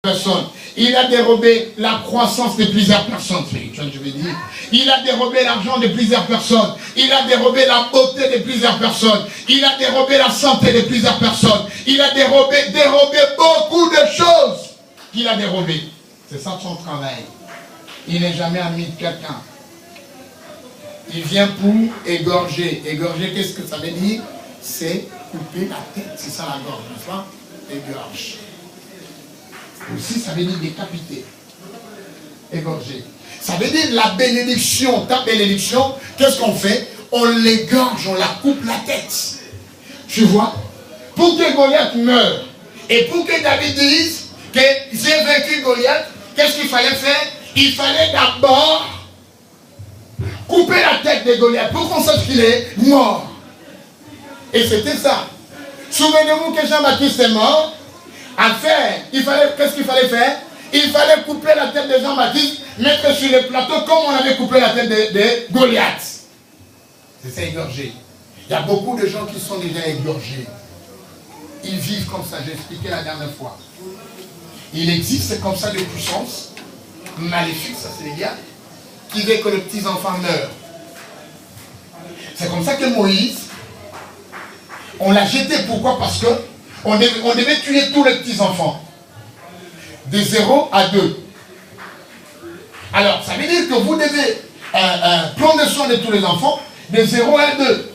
personnes. Il a dérobé la croissance de plusieurs personnes spirituelles, je veux dire. Il a dérobé l'argent de plusieurs personnes. Il a dérobé la beauté de plusieurs personnes. Il a dérobé la santé de plusieurs personnes. Il a dérobé beaucoup de choses qu'il a dérobé. C'est ça son travail. Il n'est jamais ami de quelqu'un. Il vient pour égorger. Égorger, qu'est-ce que ça veut dire? C'est couper la tête. C'est ça la gorge, n'est-ce pas? Égorge. Aussi, ça veut dire décapiter. Égorger. Ça veut dire la bénédiction. Ta bénédiction, qu'est-ce qu'on fait? On l'égorge, on la coupe la tête. Tu vois? Pour que Goliath meure. Et pour que David dise que j'ai vaincu Goliath, qu'est-ce qu'il fallait faire? Il fallait d'abord couper la tête de Goliath pour qu'on sache qu'il est mort. Et c'était ça. Souvenez-vous que Jean-Baptiste est mort. Qu'est-ce qu'il fallait faire? Il fallait couper la tête de Jean-Baptiste, mettre sur le plateau comme on avait coupé la tête de Goliath. C'est ça, égorgé. Il y a beaucoup de gens qui sont déjà égorgés. Ils vivent comme ça, j'ai expliqué la dernière fois. Il existe comme ça des puissances maléfiques, ça c'est les gars, qui veulent que les petits-enfants meurent. C'est comme ça que Moïse, on l'a jeté. Pourquoi? Parce que on devait tuer tous les petits-enfants. De 0 à 2. Alors, ça veut dire que vous devez prendre soin de tous les enfants de 0 à 2.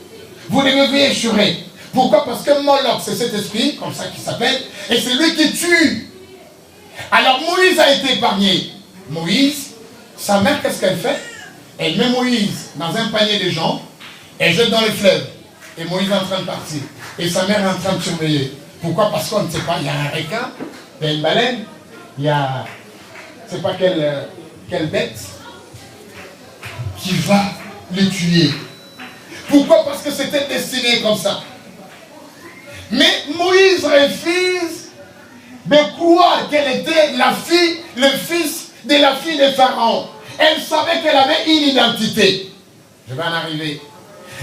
Vous devez veiller sur eux. Pourquoi? Parce que Moloch, c'est cet esprit, comme ça qu'il s'appelle, et c'est lui qui tue. Alors, Moïse a été épargné. Moïse, sa mère, qu'est-ce qu'elle fait? Elle met Moïse dans un panier de gens, elle jette dans le fleuve. Et Moïse est en train de partir. Et sa mère est en train de surveiller. Pourquoi? Parce qu'on ne sait pas, il y a un requin, il y a une baleine, il y a, je ne sais pas quelle bête, qui va le tuer. Pourquoi? Parce que c'était destiné comme ça. Mais Moïse refuse de croire qu'elle était le fils de la fille de Pharaon. Elle savait qu'elle avait une identité. Je vais en arriver.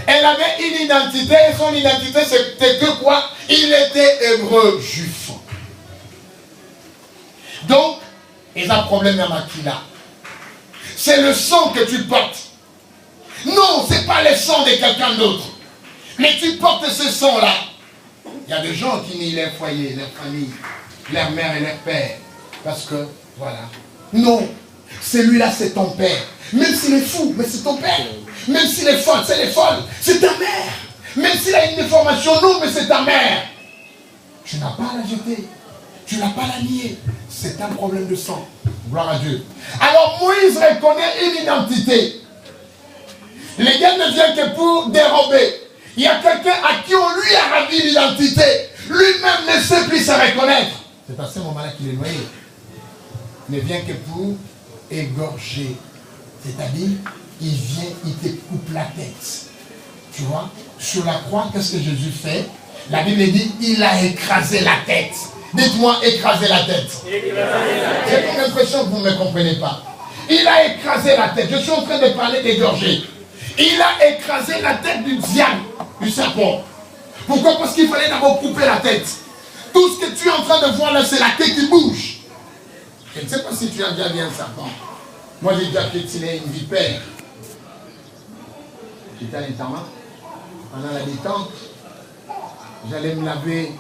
Elle avait une identité, et son identité c'était que quoi? Il était hébreu, juif. Donc, il y a un problème dans ma là. C'est le sang que tu portes. Non, ce n'est pas le sang de quelqu'un d'autre. Mais tu portes ce sang-là. Il y a des gens qui nient leur foyer, leur famille, leur mère et leur père. Parce que, voilà. Non, celui-là c'est ton père. Même s'il est fou, mais c'est ton père. Même s'il est folle, c'est ta mère. Même s'il a une déformation, non, mais c'est ta mère. Tu n'as pas à la jeter. Tu n'as pas à la nier. C'est un problème de sang. Gloire à Dieu. Alors Moïse reconnaît une identité. Les gars ne viennent que pour dérober. Il y a quelqu'un à qui on lui a ravi l'identité. Lui-même ne sait plus se reconnaître. C'est à ce moment-là qu'il est noyé. Ne vient que pour égorger. C'est-à-dire, il vient, il te coupe la tête. Tu vois, sur la croix, qu'est-ce que Jésus fait? La Bible dit, il a écrasé la tête. Dites-moi, écraser la tête. J'ai l'impression que vous ne me comprenez pas. Il a écrasé la tête. Je suis en train de parler d'égorger. Il a écrasé la tête du diable, du serpent. Pourquoi? Parce qu'il fallait d'abord couper la tête. Tout ce que tu es en train de voir là, c'est la tête qui bouge. Je ne sais pas si tu as déjà vu un serpent. Moi, j'ai déjà piétiné une vipère. J'étais à l'internat. Pendant la détente, j'allais me laver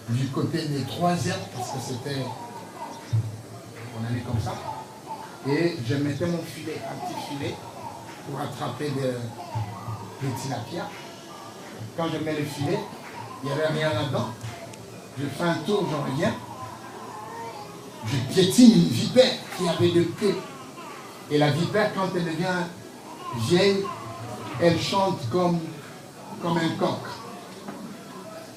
du côté des 3 heures parce que c'était... On allait comme ça. Et je mettais mon filet, un petit filet, pour attraper des tilapias. Quand je mets le filet, il n'y avait rien là-dedans. Je fais un tour, j'en reviens. Je piétine une vipère qui avait 2 queues. Et la vipère, quand elle devient vieille, elle chante comme un coq.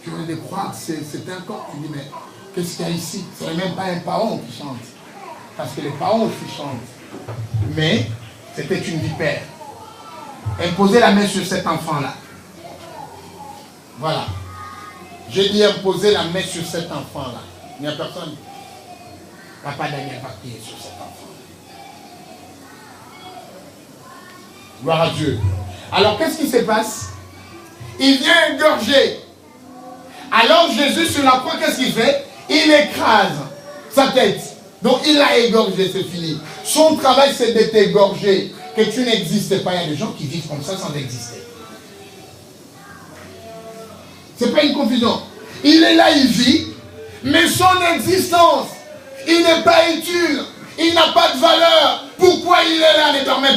Tu veux de croire que c'est un coq. Tu dis, mais qu'est-ce qu'il y a ici? Ce n'est même pas un paon qui chante. Parce que les paons aussi chantent. Mais c'était une vipère. Elle posait la main sur cet enfant-là. Voilà. J'ai dit, elle posait la main sur cet enfant-là. Il n'y a personne. Papa Daniel va prier sur cet enfant. Gloire à Dieu. Alors, qu'est-ce qui se passe? Il vient égorger. Alors, Jésus, sur la croix, qu'est-ce qu'il fait? Il écrase sa tête. Donc il l'a égorgé, c'est fini. Son travail, c'est de t'égorger, que tu n'existes pas. Il y a des gens qui vivent comme ça sans exister. C'est pas une confusion. Il est là, il vit, mais son existence, il n'est pas utile, il n'a pas de valeur. Pourquoi il est là, ne permet